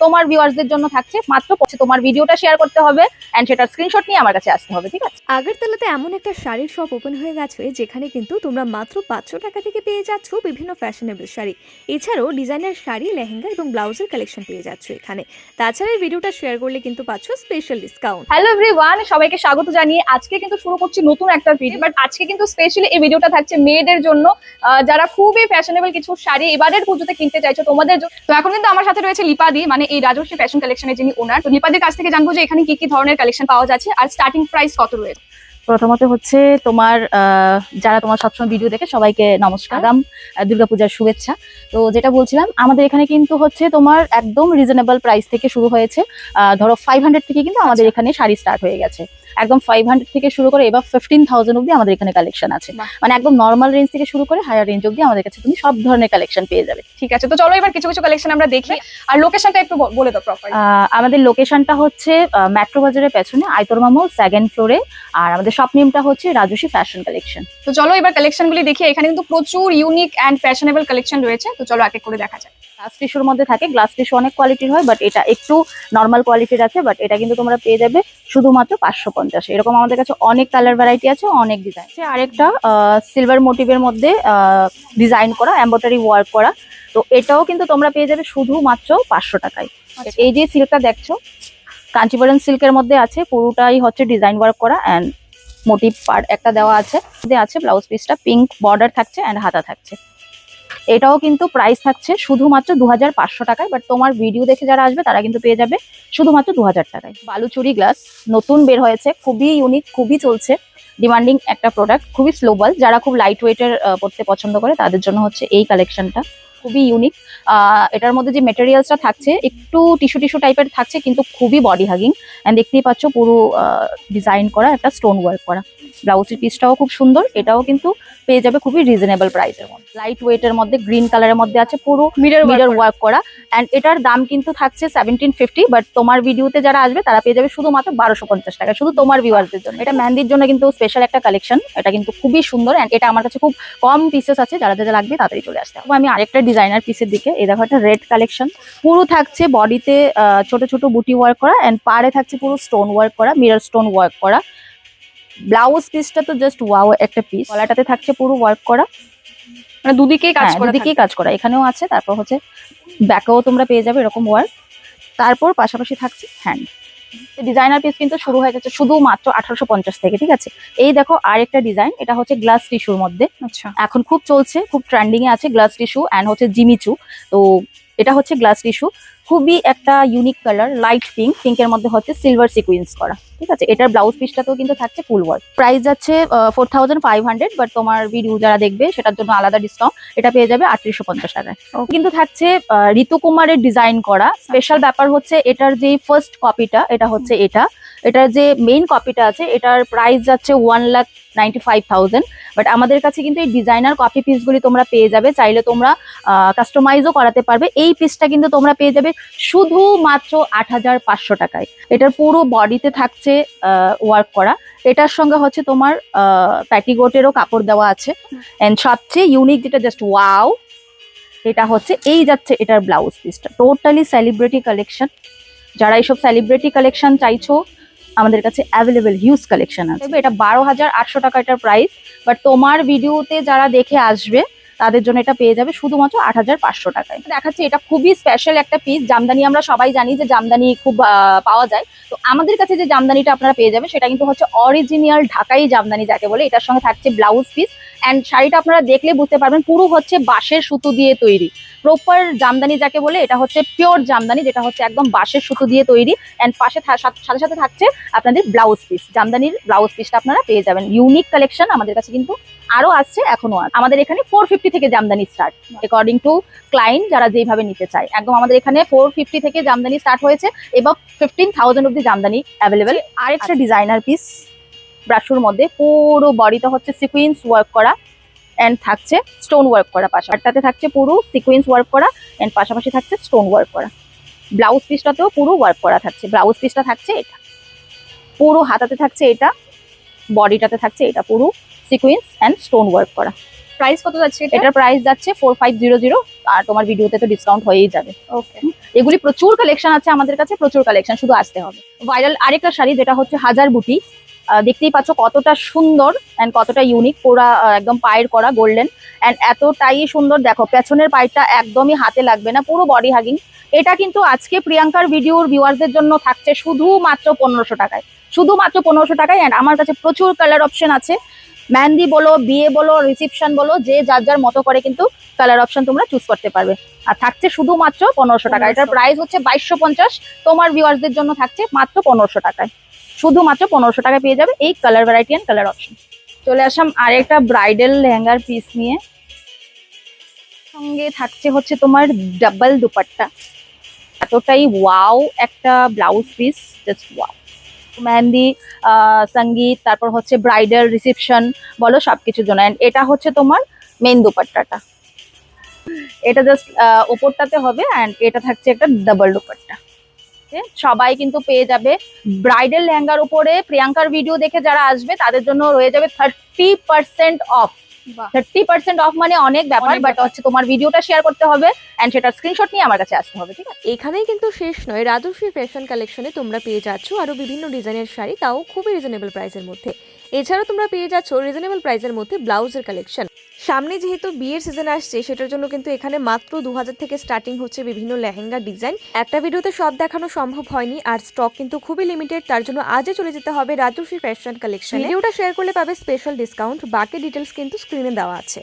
তোমার ভিউয়ার্সদের জন্য থাকছে মাত্র তোমার ভিডিওটা শেয়ার করতে হবে এন্ড সেটার স্ক্রিনশট নিয়ে আমার কাছে আসতে হবে, ঠিক আছে? আগরতলাতে এমন একটা শাড়ির শপ ওপেন হয়ে গেছে যেখানে কিন্তু তোমরা মাত্র 500 টাকা থেকে পেয়ে যাচ্ছ বিভিন্ন ফ্যাশনেবল শাড়ি। এছাড়াও ডিজাইনার শাড়ি, লেহেঙ্গা এবং ব্লাউজের কালেকশন পেয়ে যাচ্ছ এখানে। তাছাড়া এই ভিডিওটা শেয়ার করলে কিন্তু পাচ্ছ স্পেশাল ডিসকাউন্ট। হ্যালো এভরিওয়ান, সবাইকে স্বাগত জানিয়ে আজকে কিন্তু শুরু করছি নতুন একটা ভিডিও। বাট আজকে কিন্তু স্পেশালি এই ভিডিওটা থাকছে মেয়েদের জন্য, যারা খুবই ফ্যাশনেবল কিছু শাড়ি এবারের পুজোতে কিনতে চাইছো তোমাদের জন্য। তো এখন কিন্তু আমার সাথে রয়েছে লিপাদি, মানে এই রাজর্ষি ফ্যাশন কালেকশনের যিনি ওনার। তো লিপাদির কাছ থেকে জানবো যে এখানে কি কি ধরনের কালেকশন পাওয়া যাচ্ছে আর স্টার্টিং প্রাইস কত রয়েছে। প্রথমত হচ্ছে তোমার যারা তোমার সবসময় ভিডিও দেখে সবাইকে নমস্কার, আগাম দুর্গাপূজার শুভেচ্ছা। তো যেটা বলছিলাম, আমাদের এখানে কিন্তু হচ্ছে তোমার একদম রিজনেবল প্রাইস থেকে শুরু হয়েছে। ধরো 500 থেকে কিন্তু আমাদের এখানে শাড়ি স্টার্ট হয়ে গেছে। একদম 500 থেকে শুরু করে এবার 15,000 অব্দি আমাদের এখানে কালেকশন আছে। মানে একদম নর্মাল রেঞ্জ থেকে শুরু করে হায়ার রেঞ্জ অব্দি আমাদের কাছে তুমি সব ধরনের কালেকশন পেয়ে যাবে। ঠিক আছে, তো চলো এবার কিছু কিছু কালেকশন আমরা দেখি। আর লোকেশনটা একটু বলে দাও প্রপার। আমাদের লোকেশনটা হচ্ছে মেট্রো বাজারের পেছনে আইতরমা মল 2nd ফ্লোরে। আর আমাদের শপ নেমটা হচ্ছে রাজর্ষি ফ্যাশন কালেকশন। তো চলো এবার কালেকশনগুলি দেখি। এখানে কিন্তু প্রচুর ইউনিক এন্ড ফ্যাশনেবল কালেকশন রয়েছে, তো চলো এক এক করে দেখা যাক। গ্লাস টিস্যুর মধ্যে থাকে, গ্লাস টিস্যু অনেক কোয়ালিটির হয়, বাট এটা একটু নর্মাল কোয়ালিটির আছে। বাট এটা কিন্তু তোমরা পেয়ে যাবে শুধুমাত্র 550। এরকম আমাদের কাছে অনেক কালার ভ্যারাইটি আছে, অনেক ডিজাইন আছে। আরেকটা সিলভার মোটিভের মধ্যে ডিজাইন করা, এমব্রয়ডারি ওয়ার্ক করা। তো এটাও কিন্তু তোমরা পেয়ে যাবে শুধুমাত্র 500 টাকায়। এই যে সিল্কটা দেখছো, কাঞ্চিপুরম সিল্কের মধ্যে আছে, পুরোটাই হচ্ছে ডিজাইন ওয়ার্ক করা অ্যান্ড মোটিভ পার্ট একটা দেওয়া আছে। ব্লাউজ পিসটা পিঙ্ক বর্ডার থাকছে অ্যান্ড হাতা থাকছে। এটাও কিন্তু প্রাইস থাকছে শুধুমাত্র 2500 টাকায়। বাট তোমার ভিডিও দেখে যারা আসবে তারা কিন্তু পেয়ে যাবে শুধুমাত্র 2000 টাকায়। বালুচুরি গ্লাস নতুন বের হয়েছে, খুবই ইউনিক, খুবই চলছে, ডিমান্ডিং একটা প্রোডাক্ট, খুবই স্লোবাল। যারা খুব লাইট ওয়েটের পড়তে পছন্দ করে তাদের জন্য হচ্ছে এই কালেকশনটা খুবই ইউনিক। এটার মধ্যে যে মেটেরিয়ালসটা থাকছে একটু টিস্যু টাইপের থাকছে, কিন্তু খুবই বডি হাগিং। অ্যান্ড দেখতেই পাচ্ছ পুরো ডিজাইন করা, একটা স্টোন ওয়ার্ক করা। ব্লাউজের পিসটাও খুব সুন্দর। এটাও কিন্তু পেয়ে যাবে খুবই রিজনেবল প্রাইসের মধ্যে। লাইট ওয়েটের মধ্যে গ্রিন কালারের মধ্যে আছে, পুরো মিরর ওয়ার্ক করা। অ্যান্ড এটার দাম কিন্তু থাকছে 1750। বাট তোমার ভিডিওতে যারা আসবে তারা পেয়ে যাবে শুধুমাত্র 1250 টাকা, শুধু তোমার ভিউয়ারদের জন্য। এটা মেহেন্দির জন্য কিন্তু স্পেশাল একটা কালেকশন। এটা কিন্তু খুবই সুন্দর অ্যান্ড এটা আমার কাছে খুব কম পিসেস আছে, যারা যারা লাগবে তাড়াতাড়ি চলে আসতে হবে। আমি আরেকটা ডিজাইনার পিসের দিকে, এই দেখো একটা রেড কালেকশন। পুরো থাকছে বডিতে ছোট ছোট বুটি ওয়ার্ক করা অ্যান্ড পাড়ে থাকছে পুরো স্টোন ওয়ার্ক করা, মিরর স্টোন ওয়ার্ক করা। ব্লাউজ পিসটা তো জাস্ট ওয়াও একটা পিস। গলাটাতে থাকছে পুরো ওয়ার্ক করা, মানে দুদিকেই কাজ করা এখানেও আছে। তারপর হচ্ছে ব্যাকেও তোমরা পেয়ে যাবে এরকম ওয়ার্ক। তারপর পাশাপাশি থাকছে হ্যান্ড। ডিজাইনার পিস কিন্তু শুরু হয়ে গেছে শুধুমাত্র 1850 থেকে, ঠিক আছে? এই দেখো আরেকটা ডিজাইন, এটা হচ্ছে গ্লাস টিস্যুর মধ্যে। আচ্ছা, এখন খুব চলছে, খুব ট্রেন্ডিং এ আছে গ্লাস টিস্যু অ্যান্ড হচ্ছে জিমিচু। তো এটা হচ্ছে গ্লাস টিস্যু, খুবই একটা ইউনিক কালার, লাইট পিঙ্ক, পিঙ্কের মধ্যে হচ্ছে সিলভার সিকুয়েন্স করা, ঠিক আছে? এটার ব্লাউজ পিসটাতেও কিন্তু থাকছে ফুল ওয়ার্ক। প্রাইস যাচ্ছে 4500। বাট তোমার ভিডিও যারা দেখবে সেটার জন্য আলাদা ডিসকাউন্ট, এটা পেয়ে যাবে 3850 টাকায়। কিন্তু থাকছে ঋতু কুমারের ডিজাইন করা। স্পেশাল ব্যাপার হচ্ছে এটার যে ফার্স্ট কপিটা, এটা হচ্ছে এটার যে মেইন কপিটা আছে, এটার প্রাইস যাচ্ছে 1,95,000। বাট আমাদের কাছে কিন্তু এই ডিজাইনার কপি পিসগুলি তোমরা পেয়ে যাবে, চাইলে তোমরা কাস্টমাইজও করাতে পারবে। এই পিসটা কিন্তু তোমরা পেয়ে যাবে শুধুমাত্র 8500 টাকায়। এটার পুরো বডিতে থাকছে ওয়ার্ক করা। এটার সঙ্গে হচ্ছে তোমার প্যাটিগোটেরও কাপড় দেওয়া আছে। এন্ড সবচেয়ে ইউনিক যেটা জাস্ট ওয়াও, এটা হচ্ছে এই যাচ্ছে এটার ব্লাউজ পিসটা, টোটালি সেলিব্রিটি কালেকশন। যারা এইসব সেলিব্রিটি কালেকশন চাইছো আমাদের কাছে অ্যাভেলেবেল হিউজ কালেকশন আছে। এটা 12,800 টাকা এটার প্রাইস। বাট তোমার ভিডিওতে যারা দেখে আসবে তাদের জন্য এটা পেয়ে যাবে শুধুমাত্র 8,500 টাকায়। দেখাচ্ছি এটা খুবই স্পেশাল একটা পিস। জামদানি আমরা সবাই জানি যে জামদানি খুব পাওয়া যায়। তো আমাদের কাছে যে জামদানিটা আপনারা পেয়ে যাবে সেটা কিন্তু হচ্ছে অরিজিনাল ঢাকাই জামদানি যাকে বলে। এটার সঙ্গে থাকছে ব্লাউজ পিস অ্যান্ড শাড়িটা আপনারা দেখলে বুঝতে পারবেন পুরো হচ্ছে বাঁশের সুতো দিয়ে তৈরি। প্রপার জামদানি যাকে বলে, এটা হচ্ছে পিওর জামদানি, যেটা হচ্ছে একদম বাঁশের সুতো দিয়ে তৈরি। অ্যান্ড পাশে সাথে সাথে থাকছে আপনাদের ব্লাউজ পিস। জামদানির ব্লাউজ পিসটা আপনারা পেয়ে যাবেন। ইউনিক কালেকশন আমাদের কাছে কিন্তু আরো আসছে, এখনো আছে। আমাদের এখানে 450 থেকে Jamdani start, according to client যারা যেভাবে নিতে চায়। একদম আমাদের এখানে 450 থেকে জামদানি স্টার্ট হয়েছে এবং 15,000 অব্দি জামদানি অ্যাভেলেবেল। আরেকটা ডিজাইনার পিস ব্রাশুর মধ্যে, পুরো বডিটা হচ্ছে সিকুয়েন্স ওয়ার্ক করা এন্ড থাকছে স্টোন ওয়ার্ক করা। পাশাপাশিতে থাকছে পুরো সিকুয়েন্স ওয়ার্ক করা এন্ড পাশাপাশি থাকছে স্টোন ওয়ার্ক করা। ব্লাউজ পিসটাতেও পুরো ওয়ার্ক করা থাকছে। ব্লাউজ পিসটা থাকছে এটা, পুরো হাতাতে থাকছে এটা, বডিটাতে থাকছে এটা পুরো সিকুয়েন্স এন্ড স্টোন ওয়ার্ক করা। প্রাইস কত যাচ্ছে এটার প্রাইস যাচ্ছে 4500, আর তোমার ভিডিওতে তো ডিসকাউন্ট হয়েই যাবে। ওকে। এগুলি প্রচুর কালেকশন আছে আমাদের কাছে, প্রচুর কালেকশন, শুধু আসতে হবে। ভাইরাল আরেকটা শাড়ি যেটা হচ্ছে হাজার বুটি, দেখতেই পাচ্ছ কতটা সুন্দর অ্যান্ড কতটা ইউনিক, পুরা একদম পায়ের করা গোল্ডেন অ্যান্ড এতটাই সুন্দর। দেখো পেছনের পাইটা একদমই হাতে লাগবে না, পুরো বডি হাগিং। এটা কিন্তু আজকে প্রিয়াঙ্কার ভিডিওর ভিউয়ারদের জন্য থাকছে শুধুমাত্র 1500 টাকায়, শুধুমাত্র 1500 টাকায়। অ্যান্ড আমার কাছে প্রচুর কালার অপশন আছে, মেহেন্দি বলো, বিয়ে বলো, রিসেপশন বলো, যে যার যার মতো করে কিন্তু কালার অপশন তোমরা চুজ করতে পারবে। আর থাকছে শুধুমাত্র 1500 টাকা। এটার প্রাইস হচ্ছে 2250, তোমার ভিউয়ার্সদের জন্য থাকছে মাত্র 1500 টাকায়। শুধুমাত্র 1500 টাকায় পেয়ে যাবে এই colour variety and colour option. চলে আসলাম আরেকটা ব্রাইডাল লেহেঙ্গার পিস নিয়ে, সঙ্গে থাকছে হচ্ছে তোমার ডাবল দুপাট্টা, এতটাই ওয়াও একটা blouse piece, just wow. Mehendi, sangeet, তারপর হচ্ছে ব্রাইডাল, রিসেপশন বলো, সবকিছুর জন্য। অ্যান্ড এটা হচ্ছে তোমার মেন দুপাট্টাটা, এটা জাস্ট ওপরটাতে হবে অ্যান্ড এটা থাকছে একটা ডাবল দুপাট্টা। সবাই কিন্তু পেয়ে যাবে ব্রাইডাল লেহেঙ্গার উপরে। প্রিয়াঙ্কার ভিডিও দেখে যারা আসবে তাদের জন্য রয়ে যাবে 30% অফ। 30% অফ মানে অনেক ব্যাপার, অনেক বাট ব্যাপার। হচ্ছে তোমার ভিডিওটা শেয়ার করতে হবে এন্ড সেটার স্ক্রিনশট নিয়ে আমার কাছে আসতে হবে, ঠিক আছে? এখানেই কিন্তু শেষ নয়, রাজশ্রী ফ্যাশন কালেকশনে তোমরা পেয়ে যাচ্ছ আরও বিভিন্ন ডিজাইনের শাড়ি, তাও খুবই রিজনেবল প্রাইসের মধ্যে। এছাড়াও তোমরা পেয়ে যাচ্ছ রিজনেবল প্রাইসের মধ্যে ব্লাউজের কালেকশন। সামনে যেহেতু বিয়ের সিজন আসছে, সেটার জন্য কিন্তু এখানে মাত্র 2000 থেকে স্টার্টিং হচ্ছে বিভিন্ন লেহেঙ্গা ডিজাইন। একটা ভিডিওতে সব দেখানো সম্ভব হয়নি, আর স্টক কিন্তু খুবই লিমিটেড, তার জন্য আজই চলে যেতে হবে রাজশ্রী ফ্যাশন কালেকশন। ভিডিওটা শেয়ার করলে পাবে স্পেশাল ডিসকাউন্ট, বাকি ডিটেলস কিন্তু স্ক্রিনে দেওয়া আছে।